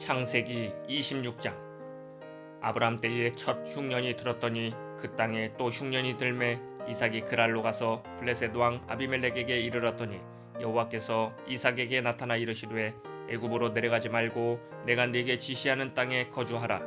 창세기 26장. 아브람 때에 첫 흉년이 들었더니 그 땅에 또 흉년이 들매 이삭이 그랄로 가서 블레셋 왕 아비멜렉에게 이르렀더니 여호와께서 이삭에게 나타나 이르시되 애굽으로 내려가지 말고 내가 네게 지시하는 땅에 거주하라.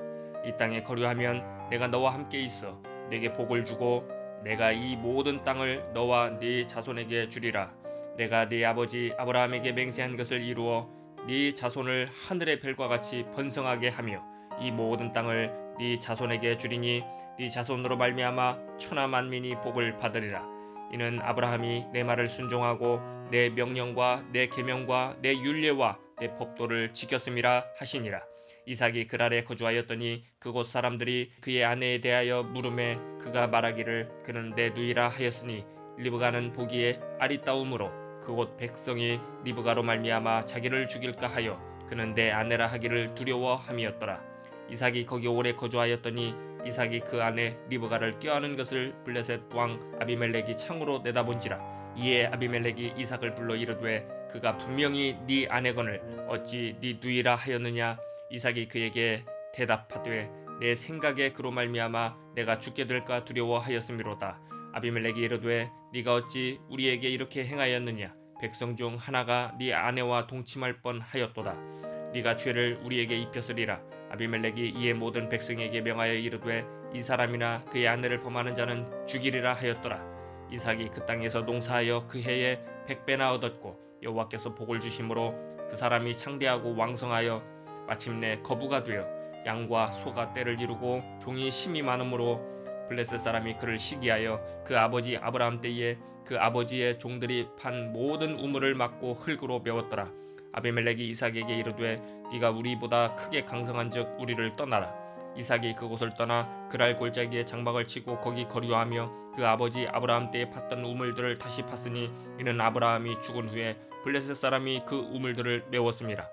이 땅에 거류하면 내가 너와 함께 있어 네게 복을 주고 내가 이 모든 땅을 너와 네 자손에게 주리라. 내가 네 아버지 아브라함에게 맹세한 것을 이루어 네 자손을 하늘의 별과 같이 번성하게 하며 이 모든 땅을 네 자손에게 주리니 네 자손으로 말미암아 천하 만민이 복을 받으리라. 이는 아브라함이 내 말을 순종하고 내 명령과 내 계명과 내 율례와 내 법도를 지켰음이라 하시니라. 이삭이 그랄에 거주하였더니 그곳 사람들이 그의 아내에 대하여 물음에 그가 말하기를 그는 내 누이라 하였으니 리브가는 보기에 아리따움으로 그곳 백성이 리브가로 말미암아 자기를 죽일까 하여 그는 내 아내라 하기를 두려워함이었더라. 이삭이 거기 오래 거주하였더니 이삭이 그 아내 리브가를 껴안은 것을 블레셋 왕 아비멜렉이 창으로 내다본지라. 이에 아비멜렉이 이삭을 불러 이르되 그가 분명히 네 아내거늘 어찌 네 누이라 하였느냐. 이삭이 그에게 대답하되 내 생각에 그로 말미암아 내가 죽게 될까 두려워하였음이로다. 아비멜렉이 이르되 네가 어찌 우리에게 이렇게 행하였느냐. 백성 중 하나가 네 아내와 동침할 뻔하였도다. 네가 죄를 우리에게 입혔으리라. 아비멜렉이 이에 모든 백성에게 명하여 이르되 이 사람이나 그의 아내를 범하는 자는 죽이리라 하였더라. 이삭이 그 땅에서 농사하여 그 해에 100배나 얻었고 여호와께서 복을 주심으로 그 사람이 창대하고 왕성하여 마침내 거부가 되어 양과 소가 떼를 이루고 종이 심이 많으므로 블레셋 사람이 그를 시기하여 그 아버지 아브라함 때에 그 아버지의 종들이 판 모든 우물을 막고 흙으로 메웠더라. 아비멜렉이 이삭에게 이르되 네가 우리보다 크게 강성한즉 우리를 떠나라. 이삭이 그곳을 떠나 그랄 골짜기에 장막을 치고 거기 거류하며 그 아버지 아브라함 때에 팠던 우물들을 다시 팠으니 이는 아브라함이 죽은 후에 블레셋 사람이 그 우물들을 메웠음이라.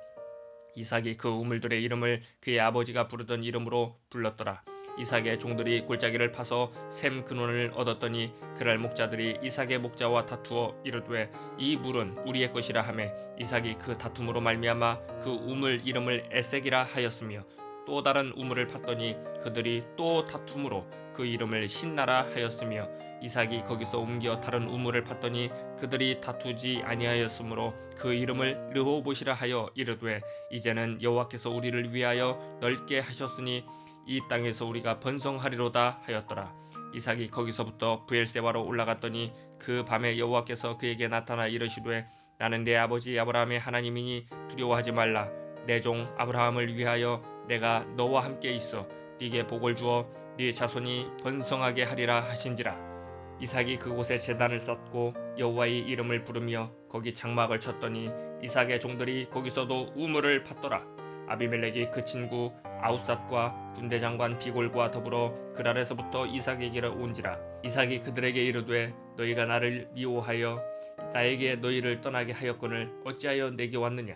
이삭이 그 우물들의 이름을 그의 아버지가 부르던 이름으로 불렀더라. 이삭의 종들이 골짜기를 파서 샘 근원을 얻었더니 그랄 목자들이 이삭의 목자와 다투어 이르되 이 물은 우리의 것이라 하매 이삭이 그 다툼으로 말미암아 그 우물 이름을 에색이라 하였으며 또 다른 우물을 팠더니 그들이 또 다툼으로 그 이름을 신나라 하였으며 이삭이 거기서 옮겨 다른 우물을 팠더니 그들이 다투지 아니하였으므로 그 이름을 르호봇이라 하여 이르되 이제는 여호와께서 우리를 위하여 넓게 하셨으니 이 땅에서 우리가 번성하리로다 하였더라. 이삭이 거기서부터 브엘세바로 올라갔더니 그 밤에 여호와께서 그에게 나타나 이르시되 나는 내 아버지 아브라함의 하나님이니 두려워하지 말라. 내 종 아브라함을 위하여 내가 너와 함께 있어 네게 복을 주어 네 자손이 번성하게 하리라 하신지라. 이삭이 그곳에 제단을 쌓고 여호와의 이름을 부르며 거기 장막을 쳤더니 이삭의 종들이 거기서도 우물을 팠더라. 아비멜렉이 그 친구 아우삿과 군대장관 비골과 더불어 그랄에서부터 이삭에게로 온지라. 이삭이 그들에게 이르되 너희가 나를 미워하여 나에게 너희를 떠나게 하였거늘 어찌하여 내게 왔느냐.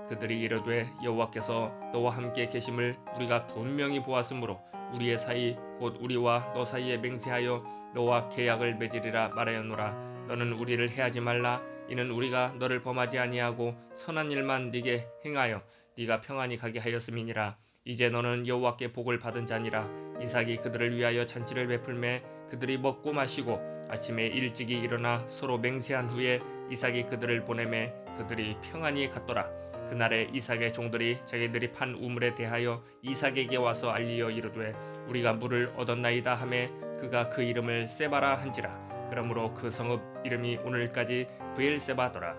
그들이 이르되 여호와께서 너와 함께 계심을 우리가 분명히 보았으므로 우리의 사이 곧 우리와 너 사이에 맹세하여 너와 계약을 맺으리라 말하였노라. 너는 우리를 해하지 말라. 이는 우리가 너를 범하지 아니하고 선한 일만 네게 행하여 네가 평안히 가게 하였음이니라. 이제 너는 여호와께 복을 받은 자니라. 이삭이 그들을 위하여 잔치를 베풀매 그들이 먹고 마시고 아침에 일찍이 일어나 서로 맹세한 후에 이삭이 그들을 보내매 그들이 평안히 갔더라. 그날에 이삭의 종들이 자기들이 판 우물에 대하여 이삭에게 와서 알리어 이르되 우리가 물을 얻었나이다 하매 그가 그 이름을 세바라 한지라. 그러므로 그 성읍 이름이 오늘까지 브엘세바더라.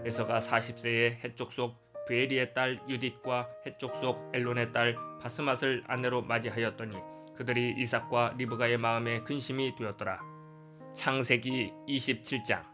에서가 40세에 해쪽 속 브에리의 딸 유딧과 해쪽 속 엘론의 딸 바스맛을 아내로 맞이하였더니 그들이 이삭과 리브가의 마음에 근심이 되었더라. 창세기 27장.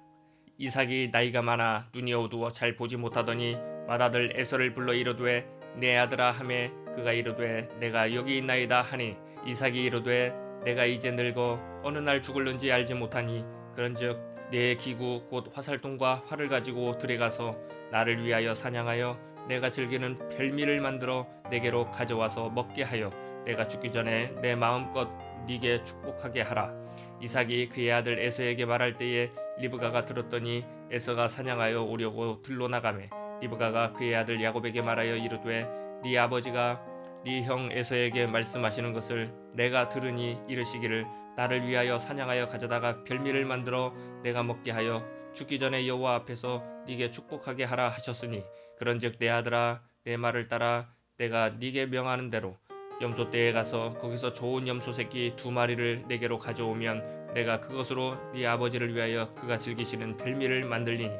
이삭이 나이가 많아 눈이 어두워 잘 보지 못하더니 맏아들 에서를 불러 이르되 내 아들아 하매 그가 이르되 내가 여기 있나이다 하니 이삭이 이르되 내가 이제 늙어 어느 날 죽을는지 알지 못하니 그런즉 내 기구 곧 화살통과 활을 가지고 들에 가서 나를 위하여 사냥하여 내가 즐기는 별미를 만들어 내게로 가져와서 먹게 하여 내가 죽기 전에 내 마음껏 네게 축복하게 하라. 이삭이 그의 아들 에서에게 말할 때에 리브가가 들었더니 에서가 사냥하여 오려고 들로 나가매 리브가가 그의 아들 야곱에게 말하여 이르되 네 아버지가 네 형 에서에게 말씀하시는 것을 내가 들으니 이르시기를 나를 위하여 사냥하여 가져다가 별미를 만들어 내가 먹게 하여 죽기 전에 여호와 앞에서 네게 축복하게 하라 하셨으니 그런즉 내 아들아 내 말을 따라 내가 네게 명하는 대로 염소떼에 가서 거기서 좋은 염소 새끼 2마리를 내게로 가져오면 내가 그것으로 네 아버지를 위하여 그가 즐기시는 별미를 만들리니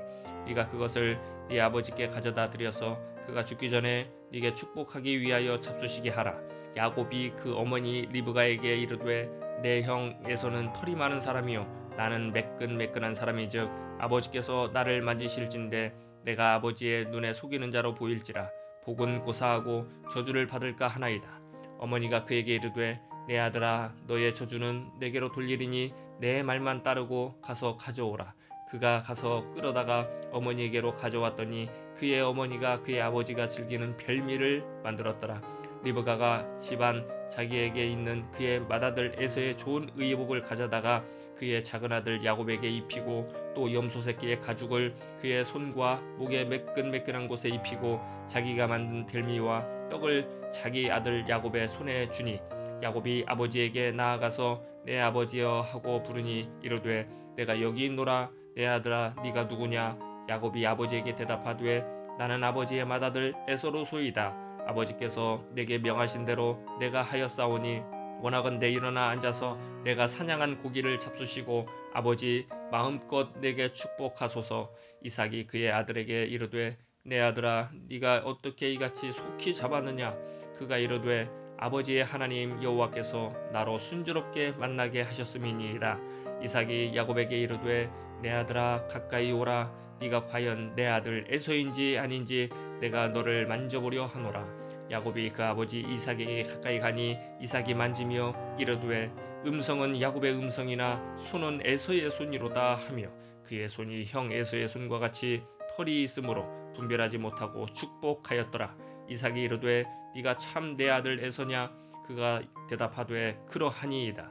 네가 그것을 네 아버지께 가져다 드려서 그가 죽기 전에 네게 축복하기 위하여 잡수시게 하라. 야곱이 그 어머니 리브가에게 이르되 내 형 에서는 털이 많은 사람이요 나는 매끈매끈한 사람이즉 아버지께서 나를 만지실진데 내가 아버지의 눈에 속이는 자로 보일지라 복은 고사하고 저주를 받을까 하나이다. 어머니가 그에게 이르되 내 아들아 너의 저주는 내게로 돌리리니 내 말만 따르고 가서 가져오라. 그가 가서 끌어다가 어머니에게로 가져왔더니 그의 어머니가 그의 아버지가 즐기는 별미를 만들었더라. 리브가가 집안 자기에게 있는 그의 맏아들 에서의 좋은 의복을 가져다가 그의 작은 아들 야곱에게 입히고 또 염소 새끼의 가죽을 그의 손과 목의 매끈매끈한 곳에 입히고 자기가 만든 별미와 떡을 자기 아들 야곱의 손에 주니 야곱이 아버지에게 나아가서 내 아버지여 하고 부르니 이르되 내가 여기 있노라. 내 아들아 네가 누구냐? 야곱이 아버지에게 대답하되 나는 아버지의 맏아들 에서로소이다. 아버지께서 내게 명하신 대로 내가 하였사오니 원하건대 일어나 앉아서 내가 사냥한 고기를 잡수시고 아버지 마음껏 내게 축복하소서. 이삭이 그의 아들에게 이르되 내 아들아 네가 어떻게 이같이 속히 잡았느냐? 그가 이르되 아버지의 하나님 여호와께서 나로 순조롭게 만나게 하셨음이니이다. 이삭이 야곱에게 이르되 내 아들아 가까이 오라. 네가 과연 내 아들 에서인지 아닌지 내가 너를 만져보려 하노라. 야곱이 그 아버지 이삭에게 가까이 가니 이삭이 만지며 이르되 음성은 야곱의 음성이나 손은 에서의 손이로다 하며 그의 손이 형 에서의 손과 같이 털이 있으므로 분별하지 못하고 축복하였더라. 이삭이 이르되 네가 참 내 아들 에서냐? 그가 대답하되 그러하니이다.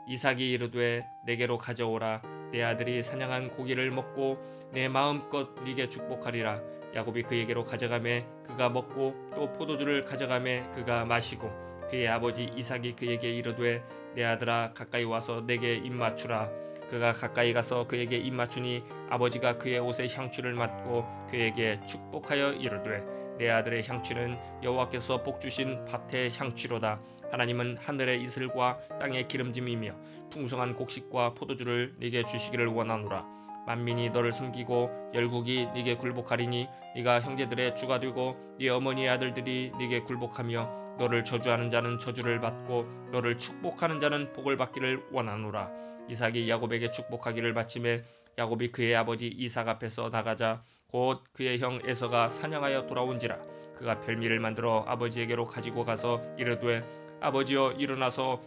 이삭이 이르되 내게로 가져오라. 내 아들이 사냥한 고기를 먹고 내 마음껏 네게 축복하리라. 야곱이 그에게로 가져가매 그가 먹고 또 포도주를 가져가매 그가 마시고 그의 아버지 이삭이 그에게 이르되 내 아들아 가까이 와서 내게 입맞추라. 그가 가까이 가서 그에게 입맞추니 아버지가 그의 옷에 향취를 맡고 그에게 축복하여 이르되 내 아들의 향취는 여호와께서 복주신 밭의 향취로다. 하나님은 하늘의 이슬과 땅의 기름짐이며 풍성한 곡식과 포도주를 네게 주시기를 원하노라. 만민이 너를 섬기고 열국이 네게 굴복하리니 네가 형제들의 주가 되고 네 어머니의 아들들이 네게 굴복하며 너를 저주하는 자는 저주를 받고 너를 축복하는 자는 복을 받기를 원하노라. 이삭이 야곱에게 축복하기를 마침에 야곱이 그의 아버지 이삭 앞에서 나가자 곧 그의 형 에서가 사냥하여 돌아온지라. 그가 별미를 만들어 아버지에게로 가지고 가서 이르되 아버지여 일어나서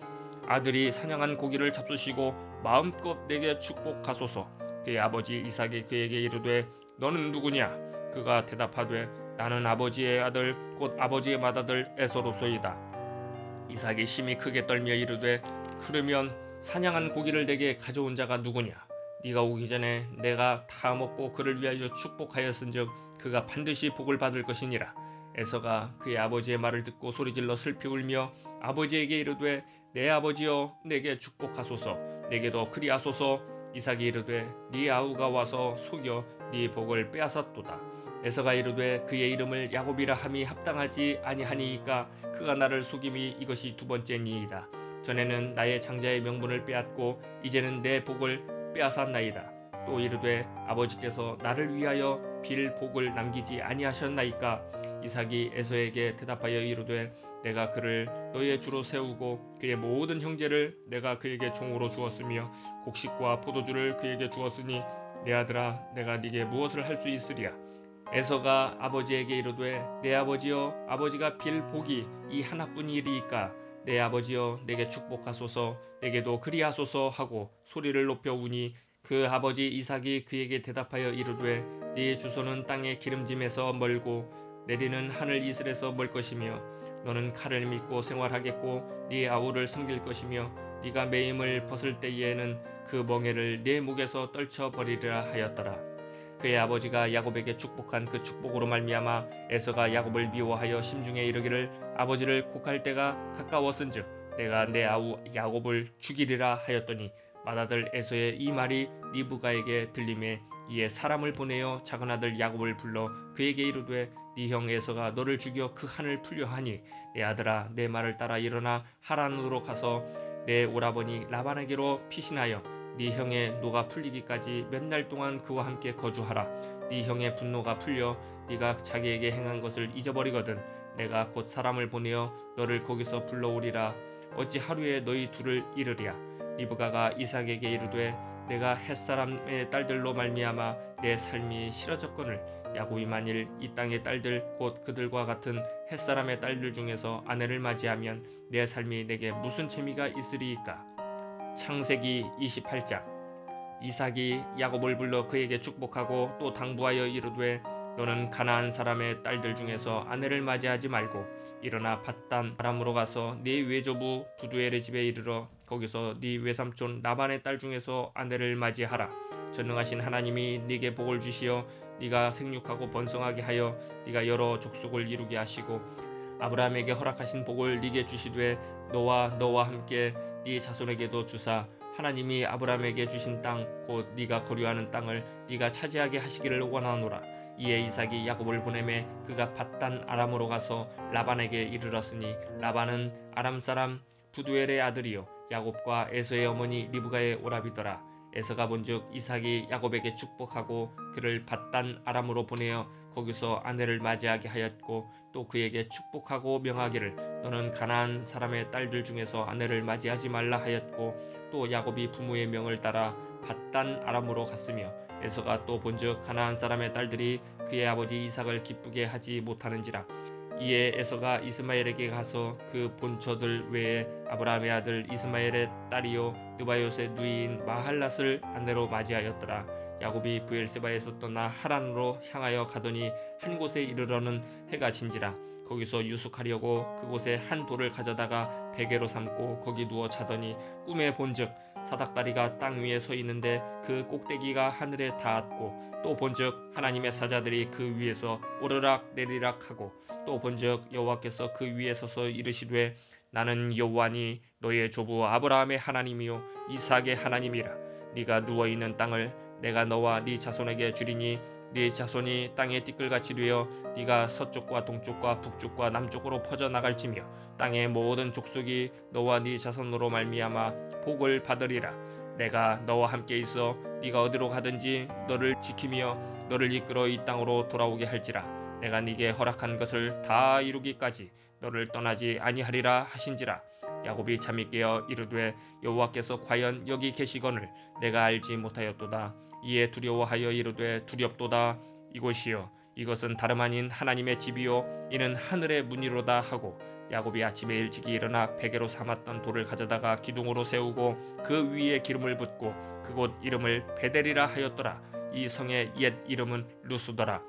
아들이 사냥한 고기를 잡수시고 마음껏 내게 축복하소서. 그의 아버지 이삭이 그에게 이르되 너는 누구냐? 그가 대답하되 나는 아버지의 아들 곧 아버지의 맏아들 에서로소이다. 이삭이 심히 크게 떨며 이르되 그러면 사냥한 고기를 내게 가져온 자가 누구냐? 네가 오기 전에 내가 다 먹고 그를 위하여 축복하였은즉 그가 반드시 복을 받을 것이니라. 에서가 그의 아버지의 말을 듣고 소리질러 슬피 울며 아버지에게 이르되 내 아버지여 내게 축복하소서. 내게도 그리하소서. 이삭이 이르되 네 아우가 와서 속여 네 복을 빼앗았도다. 에서가 이르되 그의 이름을 야곱이라 함이 합당하지 아니하니이까 그가 나를 속임이 이것이 2번째니이다. 전에는 나의 장자의 명분을 빼앗고 이제는 내 복을 빼앗았나이다. 또 이르되 아버지께서 나를 위하여 빌 복을 남기지 아니하셨나이까. 이삭이 에서에게 대답하여 이르되 내가 그를 너의 주로 세우고 그의 모든 형제를 내가 그에게 종으로 주었으며 곡식과 포도주를 그에게 주었으니 내 아들아 내가 네게 무엇을 할 수 있으랴. 에서가 아버지에게 이르되 내 아버지여 아버지가 빌 복이 이 하나뿐이리이까. 내 아버지여 내게 축복하소서. 내게도 그리하소서 하고 소리를 높여 우니 그 아버지 이삭이 그에게 대답하여 이르되 네 주소는 땅의 기름짐에서 멀고 내리는 하늘 이슬에서 멀 것이며 너는 칼을 믿고 생활하겠고 네 아우를 섬길 것이며 네가 매임을 벗을 때에는 그 멍에를 네 목에서 떨쳐버리리라 하였더라. 그의 아버지가 야곱에게 축복한 그 축복으로 말미암아 에서가 야곱을 미워하여 심중에 이르기를 아버지를 곡할 때가 가까웠은즉 내가 내 아우 야곱을 죽이리라 하였더니 맏아들 에서의 이 말이 리브가에게 들림에 이에 사람을 보내어 작은아들 야곱을 불러 그에게 이르되 네 형 에서가 너를 죽여 그 한을 풀려 하니 내 아들아 내 말을 따라 일어나 하란으로 가서 내 오라버니 라반에게로 피신하여 네 형의 노가 풀리기까지 몇 날 동안 그와 함께 거주하라. 네 형의 분노가 풀려 네가 자기에게 행한 것을 잊어버리거든 내가 곧 사람을 보내어 너를 거기서 불러오리라. 어찌 하루에 너희 둘을 이르랴. 리브가가 이삭에게 이르되 내가 햇사람의 딸들로 말미암아 내 삶이 싫어졌거늘 야곱이 만일 이 땅의 딸들 곧 그들과 같은 햇사람의 딸들 중에서 아내를 맞이하면 내 삶이 내게 무슨 재미가 있으리이까. 창세기 28장. 이삭이 야곱을 불러 그에게 축복하고 또 당부하여 이르되 너는 가나안 사람의 딸들 중에서 아내를 맞이하지 말고 일어나 밧단 아람으로 가서 네 외조부 부두엘의 집에 이르러 거기서 네 외삼촌 라반의 딸 중에서 아내를 맞이하라. 전능하신 하나님이 네게 복을 주시어 네가 생육하고 번성하게 하여 네가 여러 족속을 이루게 하시고 아브라함에게 허락하신 복을 네게 주시되 너와 함께 네 자손에게도 주사 하나님이 아브라함에게 주신 땅 곧 네가 거류하는 땅을 네가 차지하게 하시기를 원하노라. 이에 이삭이 야곱을 보내매 그가 밧단 아람으로 가서 라반에게 이르렀으니 라반은 아람 사람 부두엘의 아들이요 야곱과 에서의 어머니 리브가의 오라비더라. 에서가 본즉 이삭이 야곱에게 축복하고 그를 밧단 아람으로 보내어 거기서 아내를 맞이하게 하였고 또 그에게 축복하고 명하기를 너는 가나안 사람의 딸들 중에서 아내를 맞이하지 말라 하였고 또 야곱이 부모의 명을 따라 밧단 아람으로 갔으며 에서가 또 본즉 가나안 사람의 딸들이 그의 아버지 이삭을 기쁘게 하지 못하는지라. 이에 에서가 이스마엘에게 가서 그 본처들 외에 아브라함의 아들 이스마엘의 딸이요 느바요의 누이인 마할랏을 아내로 맞이하였더라. 야곱이 브엘세바에서 떠나 하란으로 향하여 가더니 한 곳에 이르러는 해가 진지라. 거기서 유숙하려고 그곳에 한 돌을 가져다가 베개로 삼고 거기 누워 자더니 꿈에 본즉 사닥다리가 땅 위에 서 있는데 그 꼭대기가 하늘에 닿았고 또 본즉 하나님의 사자들이 그 위에서 오르락 내리락 하고 또 본즉 여호와께서 그 위에 서서 이르시되 나는 여호와니 너의 조부 아브라함의 하나님이요 이삭의 하나님이라. 네가 누워있는 땅을 내가 너와 네 자손에게 주리니 네 자손이 땅의 띠끌같이 되어 네가 서쪽과 동쪽과 북쪽과 남쪽으로 퍼져 나갈지며 땅의 모든 족속이 너와 네 자손으로 말미암아 복을 받으리라. 내가 너와 함께 있어 네가 어디로 가든지 너를 지키며 너를 이끌어 이 땅으로 돌아오게 할지라. 내가 네게 허락한 것을 다 이루기까지 너를 떠나지 아니하리라 하신지라. 야곱이 잠이 깨어 이르되 여호와께서 과연 여기 계시거늘 내가 알지 못하였도다. 이에 두려워하여 이르되 두렵도다. 이곳이요 이것은 다름 아닌 하나님의 집이요 이는 하늘의 문이로다 하고 야곱이 아침에 일찍이 일어나 베개로 삼았던 돌을 가져다가 기둥으로 세우고 그 위에 기름을 붓고 그곳 이름을 베델이라 하였더라. 이 성의 옛 이름은 루스더라.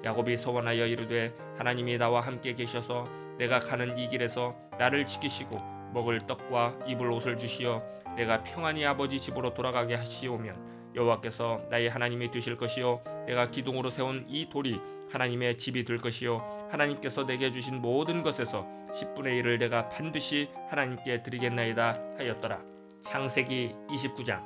야곱이 서원하여 이르되 하나님이 나와 함께 계셔서 내가 가는 이 길에서 나를 지키시고 먹을 떡과 입을 옷을 주시어 내가 평안히 아버지 집으로 돌아가게 하시오면 여호와께서 나의 하나님이 되실 것이요 내가 기둥으로 세운 이 돌이 하나님의 집이 될 것이요 하나님께서 내게 주신 모든 것에서 10분의 1을 내가 반드시 하나님께 드리겠나이다 하였더라. 창세기 29장.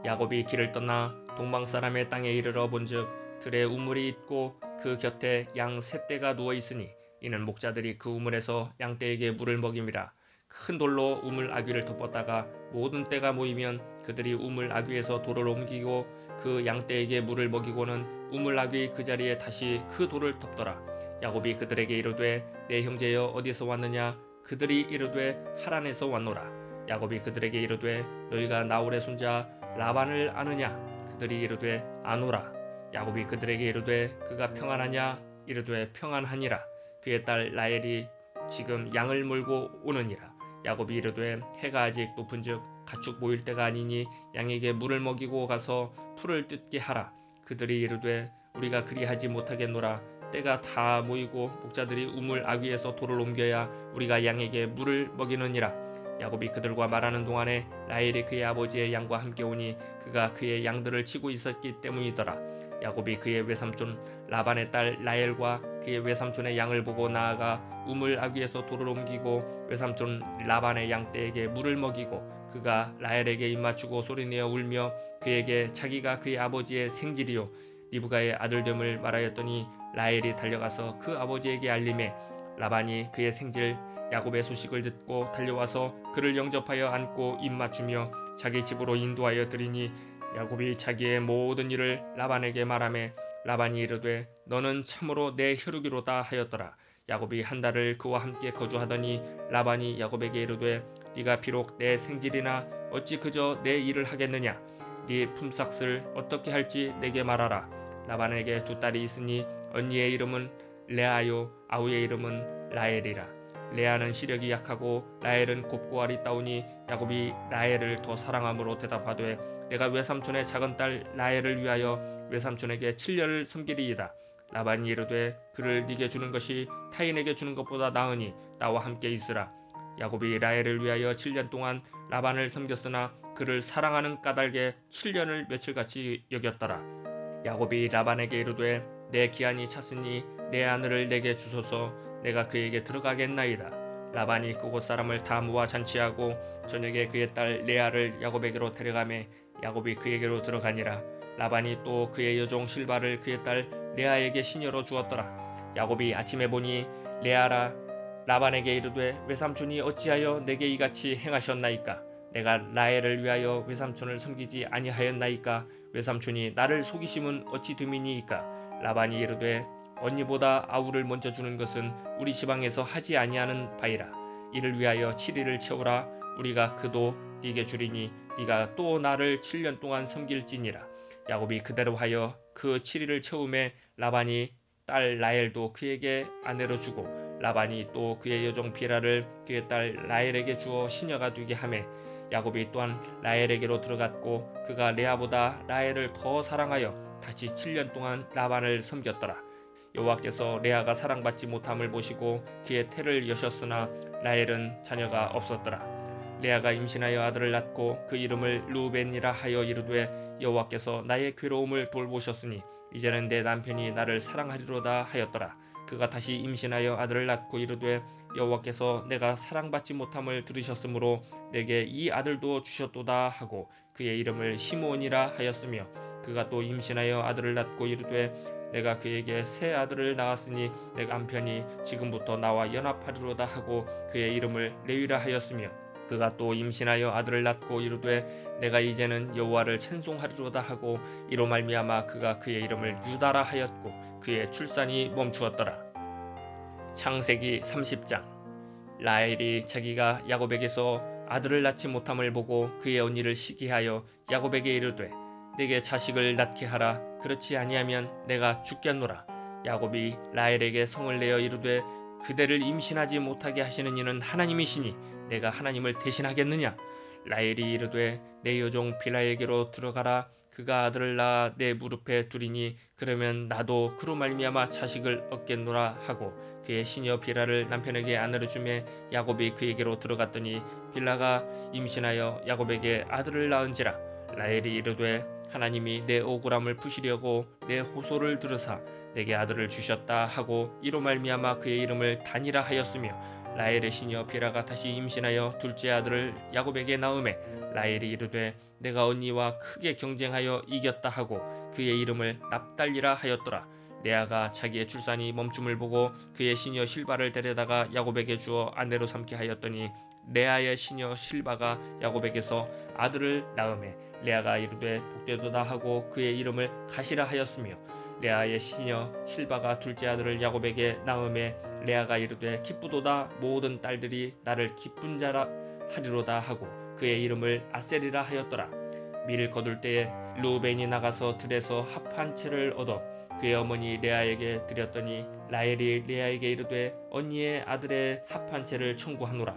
야곱이 길을 떠나 동방 사람의 땅에 이르러 본즉 들에 우물이 있고 그 곁에 양 세 떼가 누워 있으니 이는 목자들이 그 우물에서 양떼에게 물을 먹임이라. 큰 돌로 우물 아귀를 덮었다가 모든 떼가 모이면 그들이 우물 아귀에서 돌을 옮기고 그 양떼에게 물을 먹이고는 우물 아귀 그 자리에 다시 그 돌을 덮더라. 야곱이 그들에게 이르되 내 형제여 어디서 왔느냐. 그들이 이르되 하란에서 왔노라. 야곱이 그들에게 이르되 너희가 나홀의 손자 라반을 아느냐. 그들이 이르되 아노라. 야곱이 그들에게 이르되 그가 평안하냐. 이르되 평안하니라. 그의 딸 라헬이 지금 양을 몰고 오느니라. 야곱이 이르되 해가 아직 높은즉 가축 모일 때가 아니니 양에게 물을 먹이고 가서 풀을 뜯게 하라. 그들이 이르되 우리가 그리하지 못하겠노라. 때가 다 모이고 목자들이 우물 아귀에서 돌을 옮겨야 우리가 양에게 물을 먹이느니라. 야곱이 그들과 말하는 동안에 라헬이 그의 아버지의 양과 함께 오니 그가 그의 양들을 치고 있었기 때문이더라. 야곱이 그의 외삼촌 라반의 딸 라헬과 그의 외삼촌의 양을 보고 나아가 우물 아귀에서 돌을 옮기고 외삼촌 라반의 양떼에게 물을 먹이고 그가 라헬에게 입맞추고 소리내어 울며 그에게 자기가 그의 아버지의 생질이요 리브가의 아들됨을 말하였더니 라헬이 달려가서 그 아버지에게 알림해 라반이 그의 생질 야곱의 소식을 듣고 달려와서 그를 영접하여 안고 입맞추며 자기 집으로 인도하여 드리니 야곱이 자기의 모든 일을 라반에게 말하매 라반이 이르되 너는 참으로 내 혈육이로다 하였더라. 야곱이 한 달을 그와 함께 거주하더니 라반이 야곱에게 이르되 네가 비록 내 생질이나 어찌 그저 내 일을 하겠느냐. 네 품삯을 어떻게 할지 내게 말하라. 라반에게 두 딸이 있으니 언니의 이름은 레아요 아우의 이름은 라헬이라. 레아는 시력이 약하고 라헬은 곱고 아리따우니 야곱이 라헬을 더 사랑함으로 대답하되 내가 외삼촌의 작은 딸 라헬을 위하여 외삼촌에게 7년을 섬기리이다. 라반이 이르되 그를 네게 주는 것이 타인에게 주는 것보다 나으니 나와 함께 있으라. 야곱이 라헬을 위하여 7년 동안 라반을 섬겼으나 그를 사랑하는 까닭에 7년을 며칠같이 여겼더라. 야곱이 라반에게 이르되 내 기한이 찼으니 내 아내를 내게 주소서. 내가 그에게 들어가겠나이다. 라반이 그곳 사람을 다 모아 잔치하고 저녁에 그의 딸 레아를 야곱에게로 데려가매 야곱이 그에게로 들어가니라. 라반이 또 그의 여종 실바를 그의 딸 레아에게 시녀로 주었더라. 야곱이 아침에 보니 레아라 라반에게 이르되 외삼촌이 어찌하여 내게 이같이 행하셨나이까. 내가 라헬을 위하여 외삼촌을 섬기지 아니하였나이까. 외삼촌이 나를 속이심은 어찌 됨이니이까. 라반이 이르되 언니보다 아우를 먼저 주는 것은 우리 지방에서 하지 아니하는 바이라. 이를 위하여 7일을 채우라. 우리가 그도 네게 주리니 네가 또 나를 7년 동안 섬길지니라. 야곱이 그대로 하여 그 7일을 채우매 라반이 딸 라헬도 그에게 아내로 주고 라반이 또 그의 여종 비라를 그의 딸 라헬에게 주어 시녀가 되게 하매 야곱이 또한 라헬에게로 들어갔고 그가 레아보다 라헬을 더 사랑하여 다시 7년 동안 라반을 섬겼더라. 여호와께서 레아가 사랑받지 못함을 보시고 그의 태를 여셨으나 라헬은 자녀가 없었더라. 레아가 임신하여 아들을 낳고 그 이름을 르우벤이라 하여 이르되 여호와께서 나의 괴로움을 돌보셨으니 이제는 내 남편이 나를 사랑하리로다 하였더라. 그가 다시 임신하여 아들을 낳고 이르되 여호와께서 내가 사랑받지 못함을 들으셨으므로 내게 이 아들도 주셨도다 하고 그의 이름을 시므온이라 하였으며 그가 또 임신하여 아들을 낳고 이르되 내가 그에게 새 아들을 낳았으니 내 남편이 지금부터 나와 연합하리로다 하고 그의 이름을 레위라 하였으며 그가 또 임신하여 아들을 낳고 이르되 내가 이제는 여호와를 찬송하리로다 하고 이로 말미암아 그가 그의 이름을 유다라 하였고 그의 출산이 멈추었더라. 창세기 30장. 라헬이 자기가 야곱에게서 아들을 낳지 못함을 보고 그의 언니를 시기하여 야곱에게 이르되 내게 자식을 낳게 하라. 그렇지 아니하면 내가 죽겠노라. 야곱이 라헬에게 성을 내어 이르되 그대를 임신하지 못하게 하시는 이는 하나님이시니 내가 하나님을 대신하겠느냐. 라헬이 이르되 내 여종 빌하에게로 들어가라. 그가 아들을 낳아 내 무릎에 두리니 그러면 나도 그로 말미암아 자식을 얻겠노라 하고 그의 시녀 빌하를 남편에게 아내로 주매 야곱이 그에게로 들어갔더니 빌하가 임신하여 야곱에게 아들을 낳은지라. 라헬이 이르되 하나님이 내 억울함을 푸시려고 내 호소를 들으사 내게 아들을 주셨다 하고 이로 말미암아 그의 이름을 단이라 하였으며 라헬의 시녀 빌하가 다시 임신하여 둘째 아들을 야곱에게 낳음에 라헬이 이르되 내가 언니와 크게 경쟁하여 이겼다 하고 그의 이름을 납달리라 하였더라. 레아가 자기의 출산이 멈춤을 보고 그의 시녀 실바를 데려다가 야곱에게 주어 아내로 삼게 하였더니 레아의 시녀 실바가 야곱에게서 아들을 낳음에 레아가 이르되 복되도다 하고 그의 이름을 가시라 하였으며 레아의 시녀 실바가 둘째 아들을 야곱에게 낳음에 레아가 이르되 기쁘도다 모든 딸들이 나를 기쁜 자라 하리로다 하고 그의 이름을 아셀이라 하였더라. 밀을 거둘 때에 르우벤이 나가서 들에서 합 한 채를 얻어 그의 어머니 레아에게 드렸더니 라헬이 레아에게 이르되 언니의 아들의 합 한 채를 청구하노라.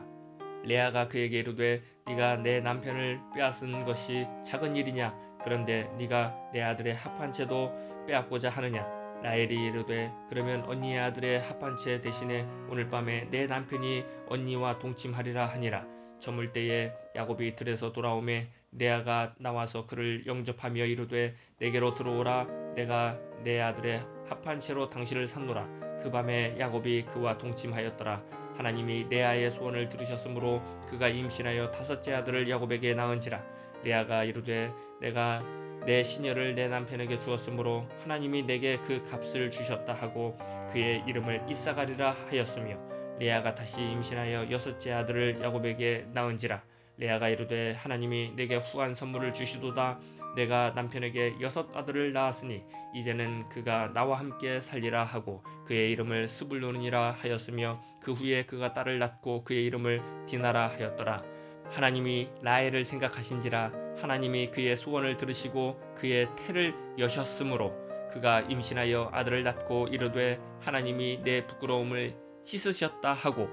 레아가 그에게 이르되 네가 내 남편을 빼앗은 것이 작은 일이냐. 그런데 네가 내 아들의 합 한 채도 빼앗고자 하느냐. 라헬이 이르되 그러면 언니의 아들의 합 한 채 대신에 오늘 밤에 내 남편이 언니와 동침하리라 하니라. 저물 때에 야곱이 들에서 돌아오매 레아가 나와서 그를 영접하며 이르되 내게로 들어오라. 내가 내 아들의 합한 채로 당신을 샀노라. 그 밤에 야곱이 그와 동침하였더라. 하나님이 레아의 소원을 들으셨으므로 그가 임신하여 5째 아들을 야곱에게 낳은지라. 레아가 이르되 내가 내 시녀를 내 남편에게 주었으므로 하나님이 내게 그 값을 주셨다 하고 그의 이름을 이사가리라 하였으며, 레아가 다시 임신하여 6째 아들을 야곱에게 낳은지라. 레아가 이르되 하나님이 내게 후한 선물을 주시도다. 내가 남편에게 6 아들을 낳았으니 이제는 그가 나와 함께 살리라 하고 그의 이름을 스불론이라 하였으며, 그 후에 그가 딸을 낳고 그의 이름을 디나라 하였더라. 하나님이 라헬을 생각하신지라. 하나님이 그의 소원을 들으시고 그의 태를 여셨으므로 그가 임신하여 아들을 낳고 이르되 하나님이 내 부끄러움을 씻으셨다 하고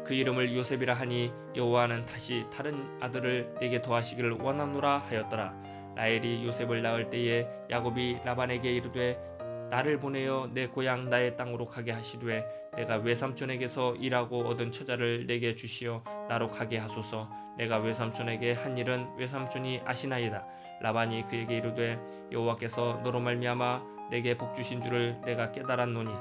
그 이름을 요셉이라 하니 여호와는 다시 다른 아들을 내게 더하시기를 원하노라 하였더라. 라헬이 요셉을 낳을 때에 야곱이 라반에게 이르되 나를 보내어 내 고향 나의 땅으로 가게 하시되 내가 외삼촌에게서 일하고 얻은 처자를 내게 주시어 나로 가게 하소서. 내가 외삼촌에게 한 일은 외삼촌이 아시나이다. 라반이 그에게 이르되 여호와께서 너로 말미암아 내게 복 주신 줄을 내가 깨달았노니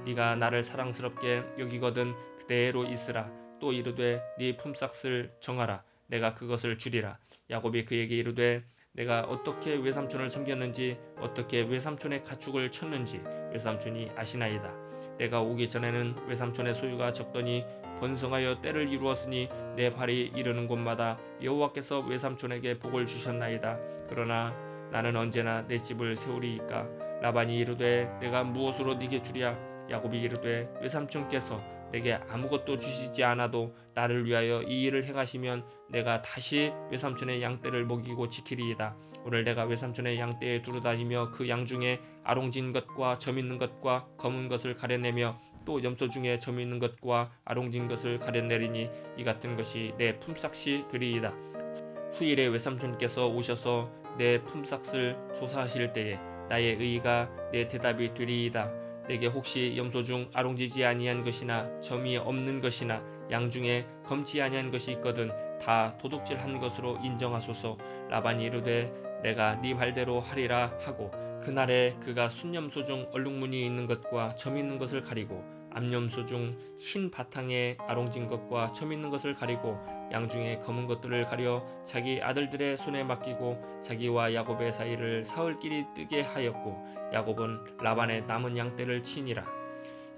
네가 나를 사랑스럽게 여기거든 그대로 있으라. 또 이르되 네 품삯을 정하라. 내가 그것을 주리라. 야곱이 그에게 이르되 내가 어떻게 외삼촌을 섬겼는지 어떻게 외삼촌의 가축을 쳤는지 외삼촌이 아시나이다. 내가 오기 전에는 외삼촌의 소유가 적더니 번성하여 때를 이루었으니 내 발이 이르는 곳마다 여호와께서 외삼촌에게 복을 주셨나이다. 그러나 나는 언제나 내 집을 세우리이까. 라반이 이르되 내가 무엇으로 네게 주랴. 야곱이 이르되 외삼촌께서 내게 아무것도 주시지 않아도 나를 위하여 이 일을 행하시면 내가 다시 외삼촌의 양떼를 먹이고 지키리이다. 오늘 내가 외삼촌의 양떼에 두루다니며 그 양 중에 아롱진 것과 점 있는 것과 검은 것을 가려내며 또 염소 중에 점 있는 것과 아롱진 것을 가려내리니 이 같은 것이 내 품삯이 되리이다. 후일에 외삼촌께서 오셔서 내 품삯을 조사하실 때에 나의 의의가 내 대답이 되리이다. 내게 혹시 염소 중 아롱지지 아니한 것이나 점이 없는 것이나 양 중에 검지 아니한 것이 있거든 다 도둑질한 것으로 인정하소서. 라반이 이르되 내가 네 말대로 하리라 하고 그날에 그가 순염소 중 얼룩무늬 있는 것과 점 있는 것을 가리고 암염소 중 흰 바탕에 아롱진 것과 점 있는 것을 가리고 양 중에 검은 것들을 가려 자기 아들들의 손에 맡기고 자기와 야곱의 사이를 사흘길이 뜨게 하였고 야곱은 라반의 남은 양떼를 치니라.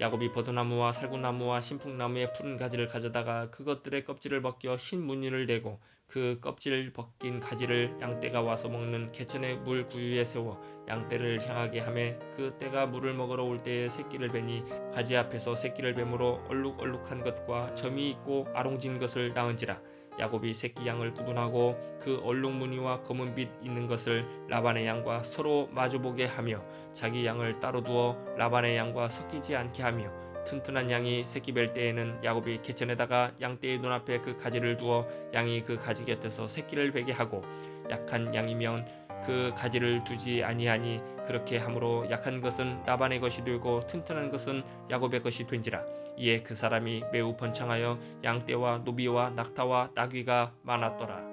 야곱이 버드나무와 살구나무와 신풍나무의 푸른 가지를 가져다가 그것들의 껍질을 벗겨 흰 무늬를 내고 그 껍질 벗긴 가지를 양떼가 와서 먹는 개천의 물 구유에 세워 양떼를 향하게 하매 그 떼가 물을 먹으러 올 때에 새끼를 베니 가지 앞에서 새끼를 뱀으로 얼룩얼룩한 것과 점이 있고 아롱진 것을 낳은지라. 야곱이 새끼 양을 구분하고 그 얼룩무늬와 검은 빛 있는 것을 라반의 양과 서로 마주보게 하며 자기 양을 따로 두어 라반의 양과 섞이지 않게 하며 튼튼한 양이 새끼 뵐 때에는 야곱이 개천에다가 양떼의 눈앞에 그 가지를 두어 양이 그 가지 곁에서 새끼를 베게 하고 약한 양이면 그 가지를 두지 아니하니 그렇게 함으로 약한 것은 라반의 것이 되고 튼튼한 것은 야곱의 것이 된지라. 이에 그 사람이 매우 번창하여 양떼와 노비와 낙타와 나귀가 많았더라.